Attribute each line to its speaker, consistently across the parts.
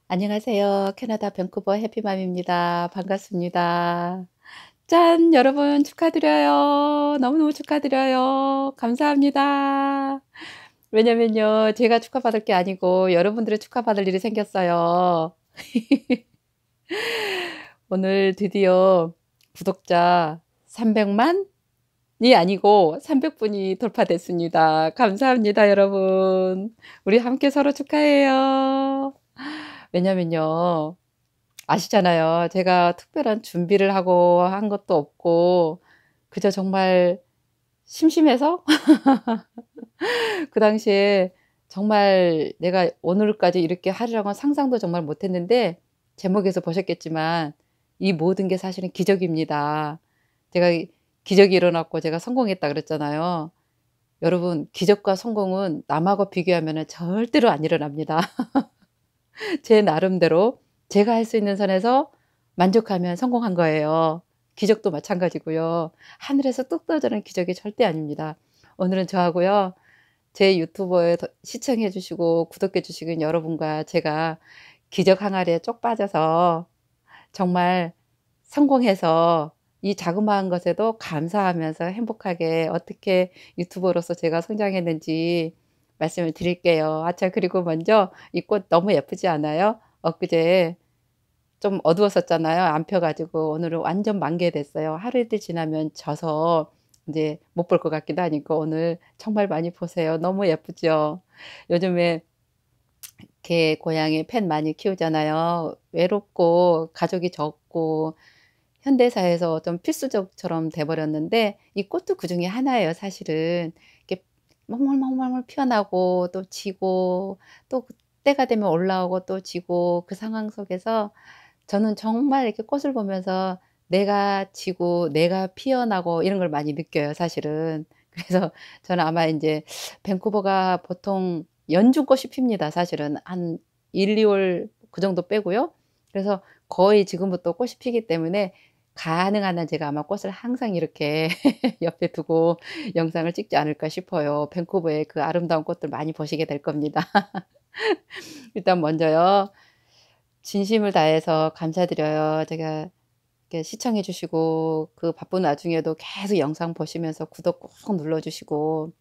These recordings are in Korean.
Speaker 1: 안녕하세요. 캐나다 밴쿠버 해피맘입니다. 반갑습니다. 짠! 여러분 축하드려요. 너무너무 축하드려요. 감사합니다. 왜냐면요, 제가 축하받을 게 아니고 여러분들이 축하받을 일이 생겼어요. 오늘 드디어 구독자 300만 이 아니고 300분이 돌파됐습니다. 감사합니다, 여러분. 우리 함께 서로 축하해요. 왜냐면요, 아시잖아요. 제가 특별한 준비를 하고 한 것도 없고 그저 정말 심심해서 그 당시에 정말 내가 오늘까지 이렇게 하리라고는 상상도 정말 못했는데, 제목에서 보셨겠지만 이 모든 게 사실은 기적입니다. 제가 기적이 일어났고 제가 성공했다 그랬잖아요. 여러분, 기적과 성공은 남하고 비교하면 절대로 안 일어납니다. 제 나름대로 제가 할 수 있는 선에서 만족하면 성공한 거예요. 기적도 마찬가지고요. 하늘에서 뚝 떨어지는 기적이 절대 아닙니다. 오늘은 저하고요, 제 유튜버에 시청해 주시고 구독해 주시는 여러분과 제가 기적 항아리에 쪽 빠져서 정말 성공해서 이 자그마한 것에도 감사하면서 행복하게 어떻게 유튜버로서 제가 성장했는지 말씀을 드릴게요. 아차, 그리고 먼저 이 꽃 너무 예쁘지 않아요? 엊그제 좀 어두웠었잖아요. 안 펴 가지고 오늘은 완전 만개됐어요. 하루 이틀 지나면 져서 인제 못 볼 것 같기도 하니까 오늘 정말 많이 보세요. 너무 예쁘죠? 요즘에 개, 고양이, 펫 많이 키우잖아요. 외롭고 가족이 적고 현대사에서 좀 필수적처럼 돼 버렸는데 이 꽃도 그중에 하나예요, 사실은. 이렇게 멍멀멍멀 피어나고 또 지고 또 때가 되면 올라오고 또 지고, 그 상황 속에서 저는 정말 이렇게 꽃을 보면서 내가 지고 내가 피어나고 이런 걸 많이 느껴요, 사실은. 그래서 저는 아마 인제 밴쿠버가 보통 연중꽃이 핍니다, 사실은. 한 1-2월 그 정도 빼고요. 그래서 거의 지금부터 꽃이 피기 때문에 가능한 한 제가 아마 꽃을 항상 이렇게 옆에 두고 영상을 찍지 않을까 싶어요. 밴쿠버의 그 아름다운 꽃들 많이 보시게 될 겁니다. 일단 먼저요, 진심을 다해서 감사드려요. 제가 이렇게 시청해 주시고 그 바쁜 와중에도 계속 영상 보시면서 구독 꾹 눌러 주시고,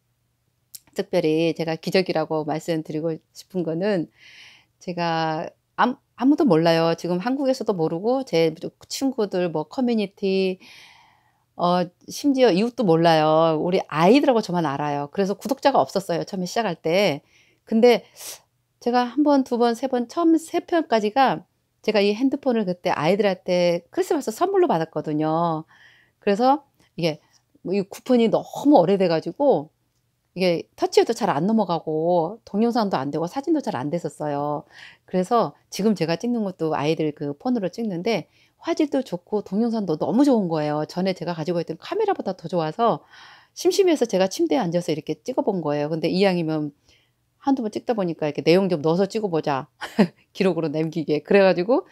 Speaker 1: 특별히 제가 기적이라고 말씀드리고 싶은 거는, 제가 아무도 몰라요. 지금 한국에서도 모르고 제 친구들 뭐 커뮤니티, 심지어 이웃도 몰라요. 우리 아이들하고 저만 알아요. 그래서 구독자가 없었어요, 처음에 시작할 때. 근데 제가 한 번, 두 번, 세 번, 처음 세 편까지가 제가 이 핸드폰을 그때 아이들한테 크리스마스 선물로 받았거든요. 그래서 이게 뭐 이 쿠폰이 너무 오래돼 가지고 이게 터치해도 잘 안 넘어가고 동영상도 안 되고 사진도 잘 안 됐었어요. 그래서 지금 제가 찍는 것도 아이들 그 폰으로 찍는데 화질도 좋고 동영상도 너무 좋은 거예요. 전에 제가 가지고 있던 카메라보다 더 좋아서 심심해서 제가 침대에 앉아서 이렇게 찍어 본 거예요. 근데 이왕이면 한두 번 찍다 보니까 이렇게 '내용 좀 넣어서 찍어 보자, 기록으로 남기게.' 그래 가지고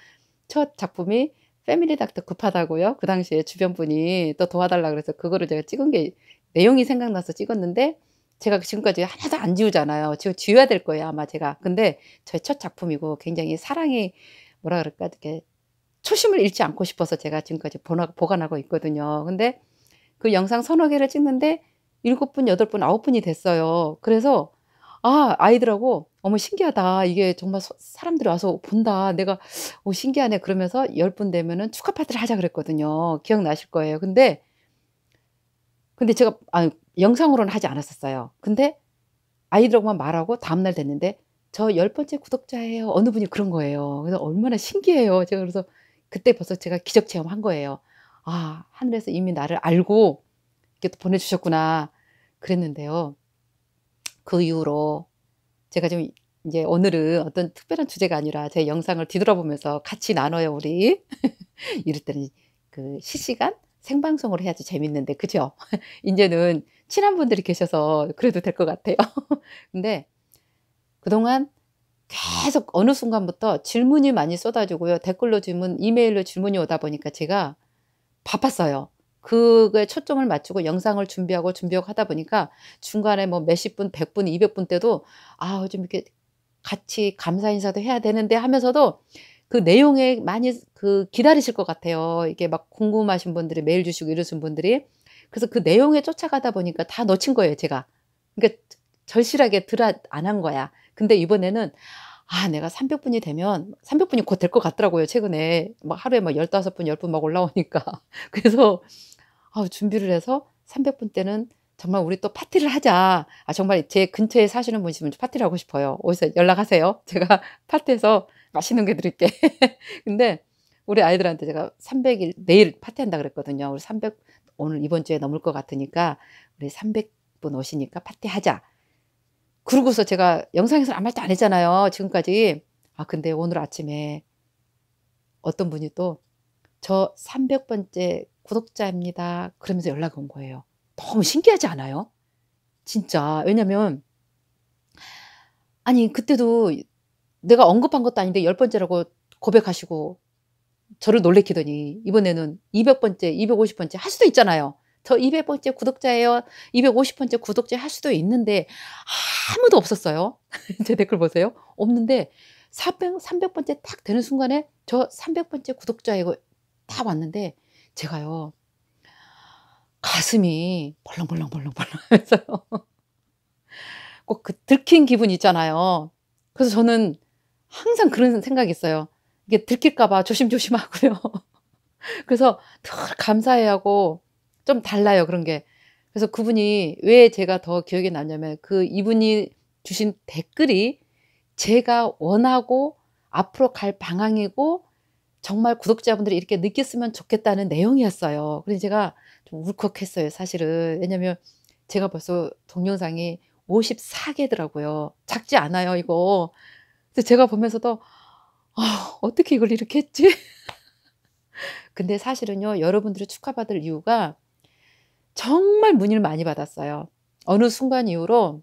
Speaker 1: 첫 작품이 패밀리 닥터 급하다고요. 그 당시에 주변 분이 또 도와달라 그래서 그거를 제가 찍은 게 내용이 생각나서 찍었는데, 제가 지금까지 하나도 안 지우잖아요. 지워야 될 거예요, 아마 제가. 근데 저의 첫 작품이고 굉장히 사랑이, 뭐라 그럴까, 이렇게 초심을 잃지 않고 싶어서 제가 지금까지 보관하고 있거든요. 근데 그 영상 서너 개를 찍는데 7 분, 8 분, 9 분이 됐어요. 그래서 아이들하고 "어머 신기하다. 이게 정말 사람들이 와서 본다. 내가 신기하네." 그러면서 10분 되면은 "축하 파티를 하자." 그랬거든요. 기억나실 거예요. 근데 제가 영상으로는 하지 않았었어요. 근데 아이들하고만 말하고 다음날 됐는데 "저 10번째 구독자예요." 어느 분이 그런 거예요. 그래서 얼마나 신기해요. 제가 그래서 그때 벌써 제가 기적 체험한 거예요. '아, 하늘에서 이미 나를 알고 이렇게 또 보내 주셨구나.' 그랬는데요. 그 이후로 제가 좀 이제 오늘은 어떤 특별한 주제가 아니라 제 영상을 뒤돌아보면서 같이 나눠요, 우리. 이럴 때는 그 실시간 생방송으로 해야지 재밌는데, 그죠? 인제는 친한 분들이 계셔서 그래도 될 것 같아요. 근데 그동안 계속 어느 순간부터 질문이 많이 쏟아지고요. 댓글로 질문, 이메일로 질문이 오다 보니까 제가 바빴어요. 그거에 초점을 맞추고 영상을 준비하고 하다 보니까 중간에 뭐 몇십 분, 100 분, 200분 때도 좀 이렇게 같이 감사 인사도 해야 되는데 하면서도 그 내용에 많이 기다리실 것 같아요. 이게 막 궁금하신 분들이 메일 주시고 이러신 분들이. 그래서 그 내용에 쫓아가다 보니까 다 놓친 거예요, 제가. 그러니까 절실하게 안 한 거야. 근데 이번에는 내가 300분이 되면 300분이 곧 될 것 같더라고요, 최근에. 막 하루에 막 15분, 10분 막 올라오니까. 그래서 준비를 해서 300분 때는 정말 우리 또 파티를 하자. 정말 제 근처에 사시는 분이시면 파티를 하고 싶어요. 어디서 연락하세요. 제가 파티에서 맛있는 게 드릴게. 근데 우리 아이들한테 제가 300일 내일 파티한다 그랬거든요. 우리 300 오늘 이번 주에 넘을 것 같으니까 우리 300분 오시니까 파티하자. 그러고서 제가 영상에서 아무 말도 안 했잖아요, 지금까지. 근데 오늘 아침에 어떤 분이 또 저 300번째 구독자입니다. 그러면서 연락이 온 거예요. 너무 신기하지 않아요? 진짜. 왜냐면 아니 그때도 내가 언급한 것도 아닌데 10번째라고 고백하시고 저를 놀래키더니 이번에는 200번째, 250번째 할 수도 있잖아요. 저 200번째 구독자예요. 250번째 구독자 할 수도 있는데 아무도 없었어요. 제 댓글 보세요. 없는데 300번째 딱 되는 순간에 저 300번째 구독자이고 딱 왔는데 제가요. 가슴이 벌렁벌렁벌렁벌렁 하면서요. 꼭 그 들킨 기분 있잖아요. 그래서 저는 항상 그런 생각이 있어요. 이게 들킬까 봐 조심조심하고요. 그래서 늘 감사해 하고 좀 달라요, 그런 게. 그래서 그분이 왜 제가 더 기억에 남냐면 이분이 주신 댓글이 제가 원하고 앞으로 갈 방향이고 정말 구독자분들이 이렇게 느꼈으면 좋겠다는 내용이었어요. 그래서 제가 좀 울컥했어요, 사실은. 왜냐면 제가 벌써 동영상이 54개더라고요. 작지 않아요, 이거. 그래서 제가 보면서도 어떻게 이걸 이렇게 했지? 근데 사실은요, 여러분들이 축하받을 이유가 정말 문의를 많이 받았어요. 어느 순간 이후로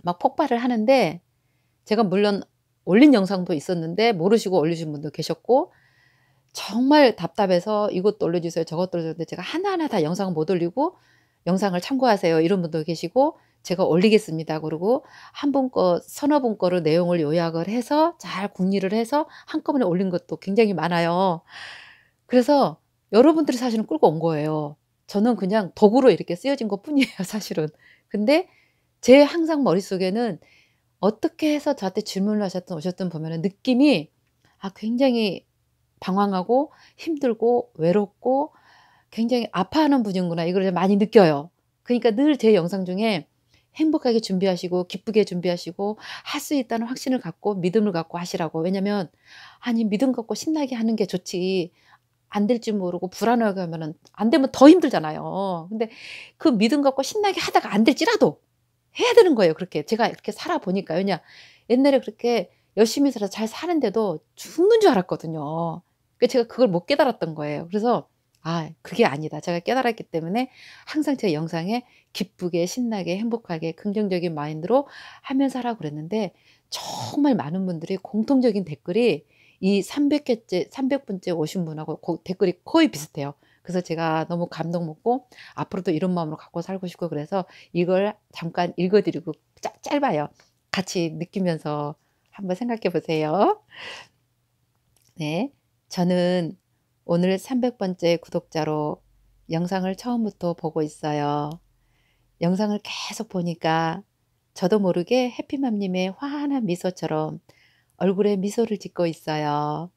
Speaker 1: 막 폭발을 하는데 제가 물론 올린 영상도 있었는데 모르시고 올리신 분도 계셨고 정말 답답해서 이것도 올려주세요, 저것도 올려주는데 제가 하나하나 다 영상을 못 올리고 영상을 참고하세요 이런 분도 계시고 제가 올리겠습니다. 그러고 한 분 거, 서너 분 거를 내용을 요약을 해서 잘 궁리를 해서 한꺼번에 올린 것도 굉장히 많아요. 그래서 여러분들이 사실은 끌고 온 거예요. 저는 그냥 도구로 이렇게 쓰여진 것뿐이에요, 사실은. 근데 제 항상 머릿속에는 어떻게 해서 저한테 질문을 오셨든 보면은 느낌이 굉장히 방황하고 힘들고 외롭고 굉장히 아파하는 분이구나 이걸 많이 느껴요. 그러니까 늘 제 영상 중에 행복하게 준비하시고 기쁘게 준비하시고 할 수 있다는 확신을 갖고 믿음을 갖고 하시라고. 왜냐면 믿음 갖고 신나게 하는 게 좋지 안 될지 모르고 불안하게 하면은 안 되면 더 힘들잖아요. 근데 그 믿음 갖고 신나게 하다가 안 될지라도 해야 되는 거예요, 그렇게. 제가 이렇게 살아 보니까. 왜냐 옛날에 그렇게 열심히 살아서 잘 사는데도 죽는 줄 알았거든요. 제가 그걸 못 깨달았던 거예요. 그래서 그게 아니다. 제가 깨달았기 때문에 항상 제 영상에 기쁘게 신나게 행복하게 긍정적인 마인드로 하면서 하라고 그랬는데 정말 많은 분들이 공통적인 댓글이 이 300번째 오신 분하고 댓글이 거의 비슷해요. 그래서 제가 너무 감동 먹고 앞으로도 이런 마음으로 갖고 살고 싶고 그래서 이걸 잠깐 읽어드리고 짧아요. 같이 느끼면서 한번 생각해 보세요. 네, 저는 오늘 300번째 구독자로 영상을 처음부터 보고 있어요. 영상을 계속 보니까 저도 모르게 해피맘님의 환한 미소처럼 얼굴에 미소를 짓고 있어요.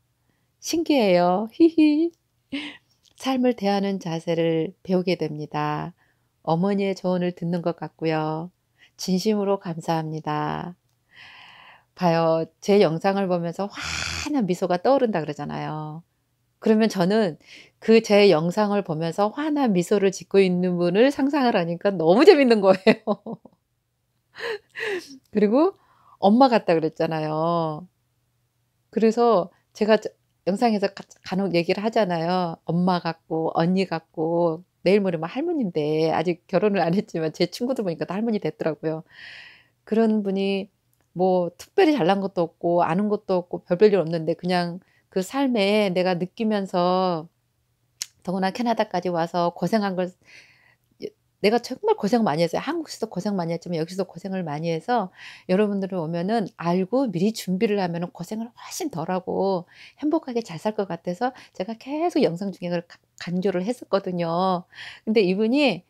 Speaker 1: 신기해요. 히히. 삶을 대하는 자세를 배우게 됩니다. 어머니의 조언을 듣는 것 같고요. 진심으로 감사합니다. 봐요. 제 영상을 보면서 환한 미소가 떠오른다 그러잖아요. 그러면 저는 제 영상을 보면서 환한 미소를 짓고 있는 분을 상상을 하니까 너무 재밌는 거예요. 그리고 엄마 같다 그랬잖아요. 그래서 제가 영상에서 간혹 얘기를 하잖아요. 엄마 같고 언니 같고 내일 모레면 할머니인데 아직 결혼을 안 했지만 제 친구들 보니까 다 할머니 됐더라고요. 그런 분이 뭐 특별히 잘난 것도 없고 아는 것도 없고 별별 일 없는데 그냥 그 삶에 내가 느끼면서 더구나 캐나다까지 와서 고생한 걸 내가 정말 고생 많이 했어요. 한국에서도 고생 많이 했지만 여기서도 고생을 많이 해서 여러분들이 오면은 알고 미리 준비를 하면은 고생을 훨씬 덜하고 행복하게 잘 살 것 같아서 제가 계속 영상 중에 그걸 강조를 했었거든요. 근데 이분이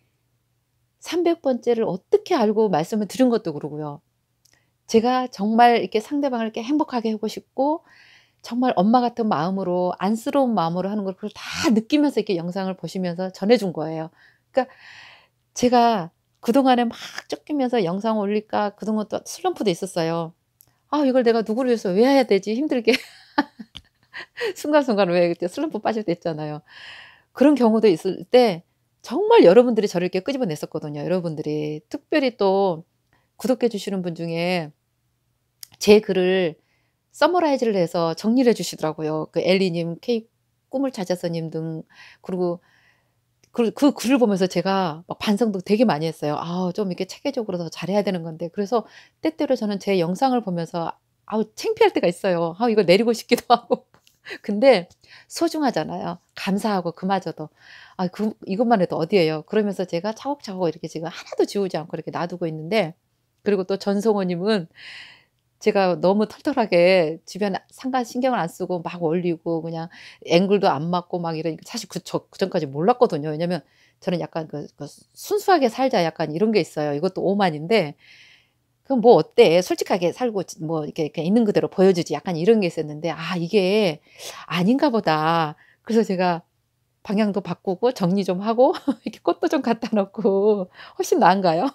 Speaker 1: 300번째를 어떻게 알고 말씀을 드린 것도 그러고요. 제가 정말 이렇게 상대방을 이렇게 행복하게 하고 싶고 정말 엄마 같은 마음으로 안쓰러운 마음으로 하는 걸 그걸 다 느끼면서 이렇게 영상을 보시면서 전해 준 거예요. 그러니까 제가 그동안에 막 쫓기면서 영상 올릴까 그동안 또 슬럼프도 있었어요. '아 이걸 내가 누구를 위해서 왜 해야 되지?' 힘들게 순간순간 왜 그때 슬럼프 빠질 때 있잖아요. 그런 경우도 있을 때 정말 여러분들이 저를 이렇게 끄집어냈었거든요. 여러분들이 특별히 또 구독해 주시는 분 중에 제 글을 서머라이즈를 해서 정리를 해 주시더라고요. 그 엘리 님, K 꿈을 찾아서 님 등 그리고 그 글을 보면서 제가 막 반성도 되게 많이 했어요. '아 좀 이렇게 체계적으로 더 잘해야 되는 건데.' 그래서 때때로 저는 제 영상을 보면서 아우 창피할 때가 있어요. 아 이걸 내리고 싶기도 하고. 근데 소중하잖아요. 감사하고 그마저도. 아 이것만 해도 어디예요. 그러면서 제가 차곡차곡 이렇게 지금 하나도 지우지 않고 이렇게 놔두고 있는데 그리고 또 전성호 님은 제가 너무 털털하게 주변에 상관 신경을 안 쓰고 막 올리고 그냥 앵글도 안 맞고 막 이러니까 사실 그전까지 몰랐거든요. 왜냐면 저는 약간 그 '순수하게 살자.' 약간 이런 게 있어요. 이것도 오만인데 '그럼 뭐 어때? 솔직하게 살고 뭐 이렇게 있는 그대로 보여주지.' 약간 이런 게 있었는데 '아 이게 아닌가 보다.' 그래서 제가 방향도 바꾸고 정리 좀 하고 이렇게 꽃도 좀 갖다 놓고 훨씬 나은가요?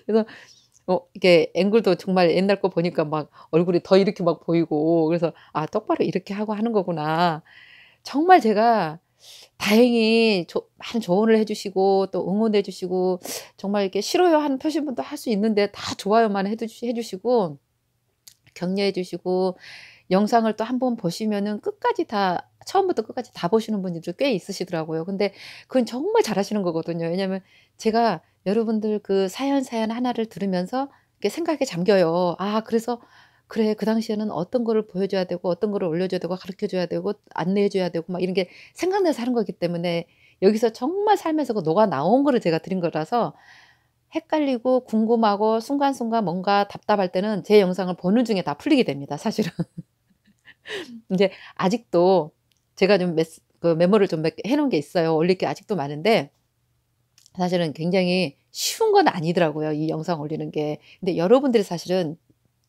Speaker 1: 그래서 이게 앵글도 정말 옛날 거 보니까 막 얼굴이 더 이렇게 막 보이고 그래서 '아 똑바로 이렇게 하고 하는 거구나.' 정말 제가 다행히 많은 조언을 해 주시고 또 응원해 주시고 정말 이렇게 "싫어요." 하는 표시문도 할 수 있는데 다 좋아요만 해 주시고 격려해 주시고 영상을 또 한번 보시면은 끝까지 다 처음부터 끝까지 다 보시는 분들도 꽤 있으시더라고요. 근데 그건 정말 잘하시는 거거든요. 왜냐하면 제가 여러분들 그 사연 하나를 들으면서 이렇게 생각에 잠겨요. 아 그래서 '그래 그 당시에는 어떤 거를 보여줘야 되고 어떤 거를 올려줘야 되고 가르쳐 줘야 되고 안내해 줘야 되고.' 막 이런 게 생각나서 하는 거기 때문에 여기서 정말 삶에서 그 녹아 나온 거를 제가 드린 거라서 헷갈리고 궁금하고 순간순간 뭔가 답답할 때는 제 영상을 보는 중에 다 풀리게 됩니다 사실은. 인제 아직도 제가 좀 메모를 좀 몇 개 해 놓은 게 있어요. 올릴 게 아직도 많은데 사실은 굉장히 쉬운 건 아니더라고요, 이 영상 올리는 게. 근데 여러분들이 사실은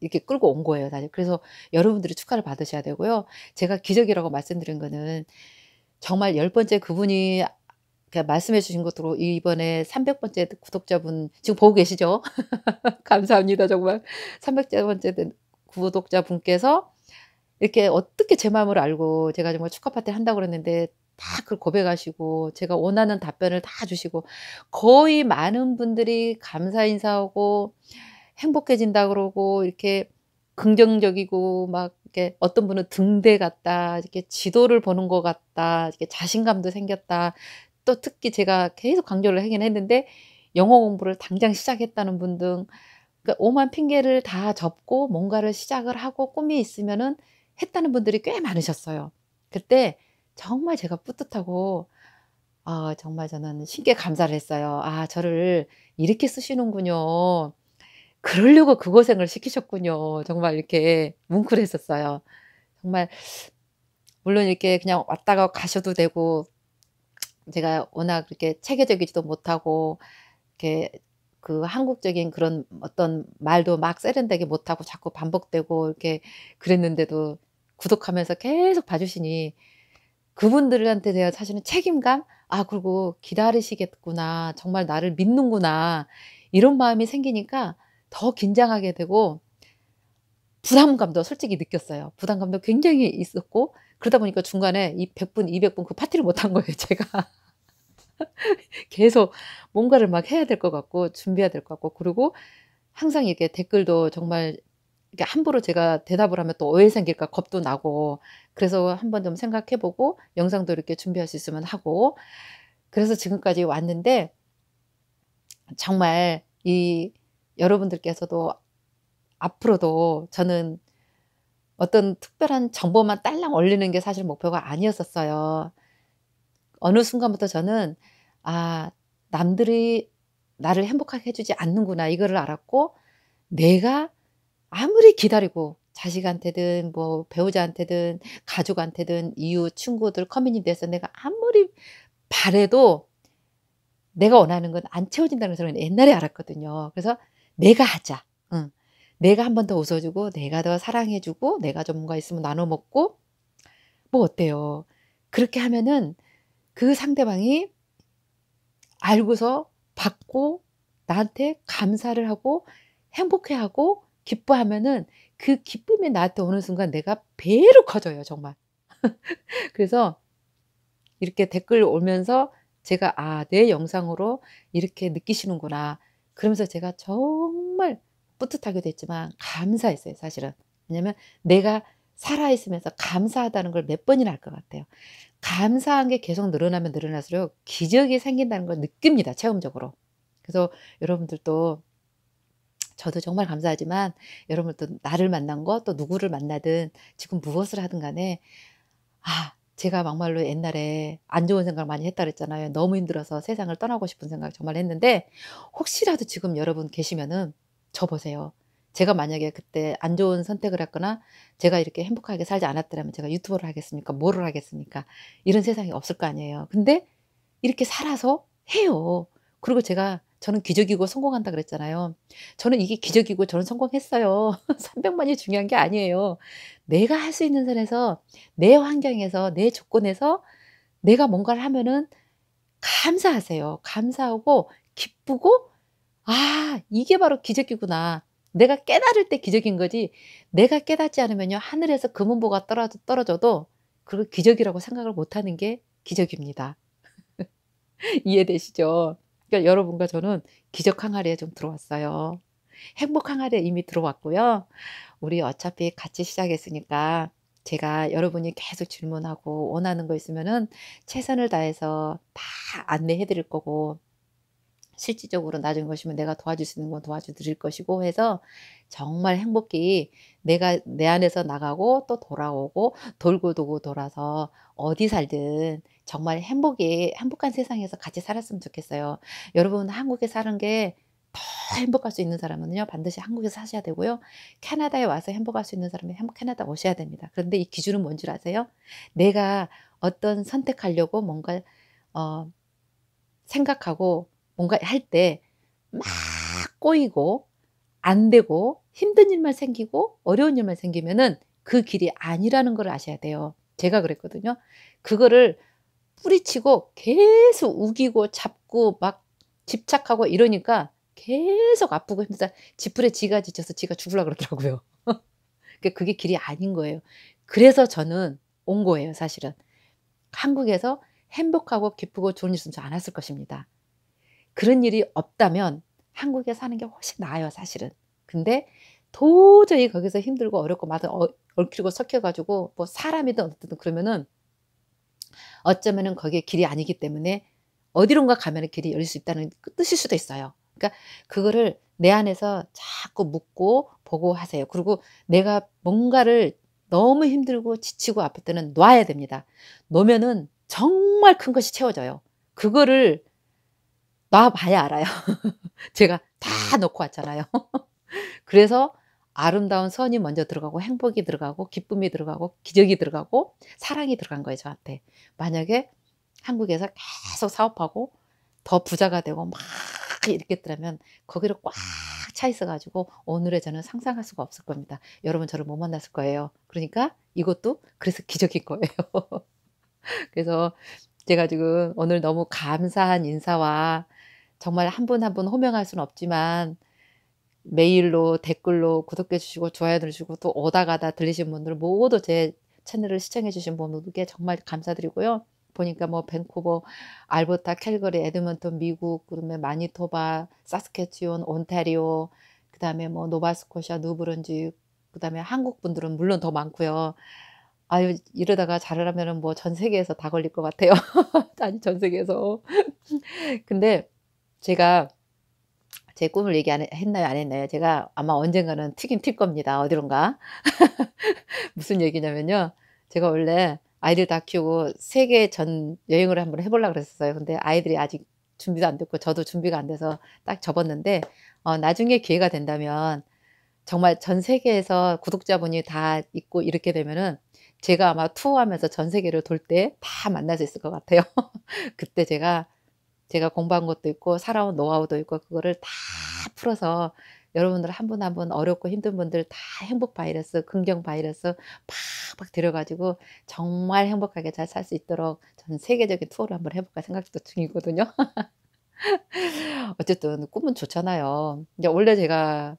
Speaker 1: 이렇게 끌고 온 거예요, 사실. 그래서 여러분들이 축하를 받으셔야 되고요. 제가 기적이라고 말씀드린 거는 정말 10번째 그분이 말씀해 주신 것대로 이번에 300번째 구독자분 지금 보고 계시죠? 감사합니다, 정말. 300번째 된 구독자분께서 이렇게 어떻게 제 마음을 알고 제가 정말 축하 파티를 한다고 그랬는데 다 그걸 고백하시고 제가 원하는 답변을 다 주시고 거의 많은 분들이 감사 인사하고 행복해진다 그러고 이렇게 긍정적이고 막 이렇게 어떤 분은 "등대 같다." 이렇게 "지도를 보는 것 같다." 이렇게 "자신감도 생겼다." 또 특히 제가 계속 강조를 하긴 했는데 영어 공부를 당장 시작했다는 분 등 그러니까 오만 핑계를 다 접고 뭔가를 시작을 하고 꿈이 있으면은 했다는 분들이 꽤 많으셨어요. 그때 정말 제가 뿌듯하고 정말 저는 신께 감사를 했어요. '아 저를 이렇게 쓰시는군요. 그러려고 그 고생을 시키셨군요.' 정말 이렇게 뭉클했었어요. 정말 물론 이렇게 그냥 왔다가 가셔도 되고 제가 워낙 그렇게 체계적이지도 못하고 이렇게 그 한국적인 그런 어떤 말도 막 세련되게 못하고 자꾸 반복되고 이렇게 그랬는데도 구독하면서 계속 봐 주시니 그분들한테 대한 사실은 책임감 '아 그리고 기다리시겠구나. 정말 나를 믿는구나.' 이런 마음이 생기니까 더 긴장하게 되고 부담감도 솔직히 느꼈어요. 부담감도 굉장히 있었고 그러다 보니까 중간에 이 100 분, 200분 그 파티를 못 한 거예요 제가. 계속 뭔가를 막 해야 될 것 같고 준비해야 될 것 같고 그리고 항상 이렇게 댓글도 정말 이렇게 함부로 제가 대답을 하면 또 오해 생길까 겁도 나고 그래서 한번 좀 생각해 보고 영상도 이렇게 준비할 수 있으면 하고 그래서 지금까지 왔는데 정말 이 여러분들께서도 앞으로도 저는 어떤 특별한 정보만 딸랑 올리는 게 사실 목표가 아니었었어요. 어느 순간부터 저는 '아 남들이 나를 행복하게 해주지 않는구나 이거를 알았고 내가 아무리 기다리고 자식한테든 뭐 배우자한테든 가족한테든 이웃 친구들 커뮤니티에서 내가 아무리 바래도 내가 원하는 건 안 채워진다는 걸 저는 옛날에 알았거든요. 그래서 내가 하자. 응. 내가 한 번 더 웃어주고 내가 더 사랑해주고 내가 좀 뭔가 있으면 나눠 먹고 뭐 어때요. 그렇게 하면은 그 상대방이 알고서 받고 나한테 감사를 하고 행복해하고 기뻐하면은 그 기쁨이 나한테 오는 순간 내가 배로 커져요 정말. 그래서 이렇게 댓글 오면서 제가 '아 내 영상으로 이렇게 느끼시는구나.' 그러면서 제가 정말 뿌듯하기도 했지만 감사했어요 사실은. 왜냐면 내가 살아 있으면서 감사하다는 걸 몇 번이나 할 것 같아요. 감사한 게 계속 늘어나면 늘어날수록 기적이 생긴다는 걸 느낍니다 체험적으로. 그래서 여러분들도 저도 정말 감사하지만 여러분들도 나를 만난 거 또 누구를 만나든 지금 무엇을 하든 간에 제가 막말로 옛날에 안 좋은 생각 많이 했다 그랬잖아요. 너무 힘들어서 세상을 떠나고 싶은 생각 정말 했는데 혹시라도 지금 여러분 계시면은 저 보세요. 제가 만약에 그때 안 좋은 선택을 했거나 제가 이렇게 행복하게 살지 않았더라면 제가 유튜버를 하겠습니까? 뭐를 하겠습니까? 이런 세상이 없을 거 아니에요. 근데 이렇게 살아서 해요. 그리고 저는 기적이고 성공한다 그랬잖아요. 저는 이게 기적이고 저는 성공했어요. 300만이 중요한 게 아니에요. 내가 할 수 있는 선에서 내 환경에서 내 조건에서 내가 뭔가를 하면은 감사하세요. 감사하고 기쁘고 '아 이게 바로 기적이구나.' 내가 깨달을 때 기적인 거지 내가 깨닫지 않으면요 하늘에서 금은보가 떨어져도 그걸 기적이라고 생각을 못 하는 게 기적입니다. 이해되시죠? 그러니까 여러분과 저는 기적 항아리에 좀 들어왔어요. 행복 항아리에 이미 들어왔고요. 우리 어차피 같이 시작했으니까 제가 여러분이 계속 질문하고 원하는 거 있으면은 최선을 다해서 다 안내해 드릴 거고 실질적으로 나중에 오시면 내가 도와줄 수 있는 건 도와줘 드릴 것이고 해서 정말 행복히 내가 내 안에서 나가고 또 돌아오고 돌고 도고 돌아서 어디 살든 정말 행복한 세상에서 같이 살았으면 좋겠어요. 여러분 한국에 사는 게 더 행복할 수 있는 사람은요 반드시 한국에 사셔야 되고요. 캐나다에 와서 행복할 수 있는 사람은 캐나다 오셔야 됩니다. 그런데 이 기준은 뭔 줄 아세요? 내가 어떤 선택하려고 뭔가 어 생각하고 뭔가 할 때 막 꼬이고 안 되고 힘든 일만 생기고 어려운 일만 생기면은 그 길이 아니라는 걸 아셔야 돼요. 제가 그랬거든요. 그거를 뿌리치고 계속 우기고 잡고 막 집착하고 이러니까 계속 아프고 힘들다 지풀에 지가 지쳐서 지가 죽으려 그러더라고요. 그게 길이 아닌 거예요. 그래서 저는 온 거예요 사실은. 한국에서 행복하고 기쁘고 좋은 일 있으면 저 안 왔을 것입니다. 그런 일이 없다면 한국에 사는 게 훨씬 나아요 사실은. 근데 도저히 거기서 힘들고 어렵고 막 얽히고 섞여 가지고 뭐 사람이든 어쨌든 그러면은 어쩌면은 거기에 길이 아니기 때문에 어디론가 가면은 길이 열릴 수 있다는 그 뜻일 수도 있어요. 그러니까 그거를 내 안에서 자꾸 묻고 보고 하세요. 그리고 내가 뭔가를 너무 힘들고 지치고 아플 때는 놔야 됩니다. 놓으면은 정말 큰 것이 채워져요. 그거를 놔 봐야 알아요. 제가 다 놓고 왔잖아요. 그래서 아름다운 선이 먼저 들어가고 행복이 들어가고 기쁨이 들어가고 기적이 들어가고 사랑이 들어간 거예요 저한테. 만약에 한국에서 계속 사업하고 더 부자가 되고 막 이렇게 했더라면 거기를 꽉 차 있어 가지고 오늘의 저는 상상할 수가 없을 겁니다. 여러분 저를 못 만났을 거예요. 그러니까 이것도 그래서 기적인 거예요. 그래서 제가 지금 오늘 너무 감사한 인사와 정말 한 분 한 분 호명할 수는 없지만 메일로 댓글로 구독해 주시고 좋아요 누르시고 또 오다 가다 들리신 분들 모두 제 채널을 시청해 주신 분들께 정말 감사드리고요. 보니까 뭐 밴쿠버, 알버타, 캘거리, 에드먼턴 미국 그다음에 마니토바, 사스캐치온, 온타리오 그다음에 뭐 노바스코샤, 뉴브런지 그다음에 한국 분들은 물론 더 많고요. 아유 이러다가 잘하면은 뭐 전 세계에서 다 걸릴 것 같아요. 아니 전 세계에서. 근데 제가 제 꿈을 얘기 안 했나요? 안 했나요? 제가 아마 언젠가는 튀긴 튈 겁니다 어디론가. 무슨 얘기냐면요. 제가 원래 아이들 다 키우고 세계 전 여행을 한번 해 보려고 그랬었어요. 근데 아이들이 아직 준비도 안 됐고 저도 준비가 안 돼서 딱 접었는데 나중에 기회가 된다면 정말 전 세계에서 구독자분이 다 있고 이렇게 되면은 제가 아마 투어하면서 전 세계를 돌 때 다 만날 수 있을 것 같아요. 그때 제가 공부한 것도 있고 살아온 노하우도 있고 그거를 다 풀어서 여러분들 한 분 한 분 어렵고 힘든 분들 다 행복 바이러스, 긍정 바이러스 팍팍 들여 가지고 정말 행복하게 잘 살 수 있도록 저는 세계적인 투어를 한번 해 볼까 생각도 중이거든요. 어쨌든 꿈은 좋잖아요. 이제 원래 제가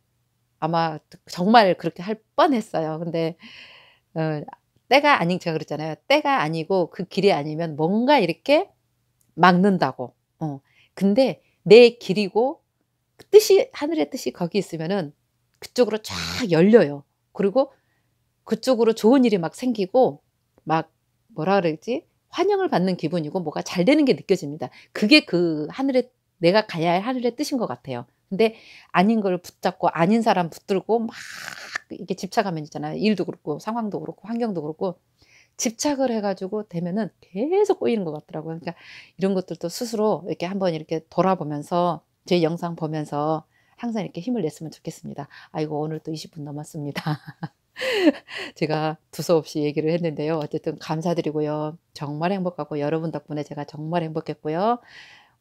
Speaker 1: 아마 정말 그렇게 할 뻔했어요. 근데 어 때가 아닌, 제가 그랬잖아요. 때가 아니고 그 길이 아니면 뭔가 이렇게 막는다고. 근데 내 길이고 그 뜻이, 하늘의 뜻이 거기 있으면은 그쪽으로 쫙 열려요. 그리고 그쪽으로 좋은 일이 막 생기고 막 뭐라 그러지? 환영을 받는 기분이고 뭐가 잘 되는 게 느껴집니다. 그게 그 하늘의, 내가 가야 할 하늘의 뜻인 것 같아요. 근데 아닌 걸 붙잡고 아닌 사람 붙들고 막 이게 집착하면 있잖아요. 일도 그렇고 상황도 그렇고 환경도 그렇고 집착을 해 가지고 되면은 계속 꼬이는 것 같더라고요. 그러니까 이런 것들도 스스로 이렇게 한번 이렇게 돌아보면서 제 영상 보면서 항상 이렇게 힘을 냈으면 좋겠습니다. 아이고 오늘 또 20분 넘었습니다. 제가 두서없이 얘기를 했는데요. 어쨌든 감사드리고요. 정말 행복하고 여러분 덕분에 제가 정말 행복했고요.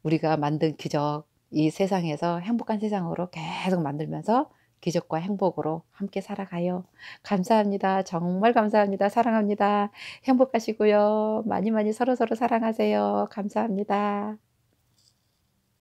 Speaker 1: 우리가 만든 기적, 이 세상에서 행복한 세상으로 계속 만들면서 기적과 행복으로 함께 살아가요. 감사합니다. 정말 감사합니다. 사랑합니다. 행복하시고요. 많이 많이 서로서로 사랑하세요. 감사합니다.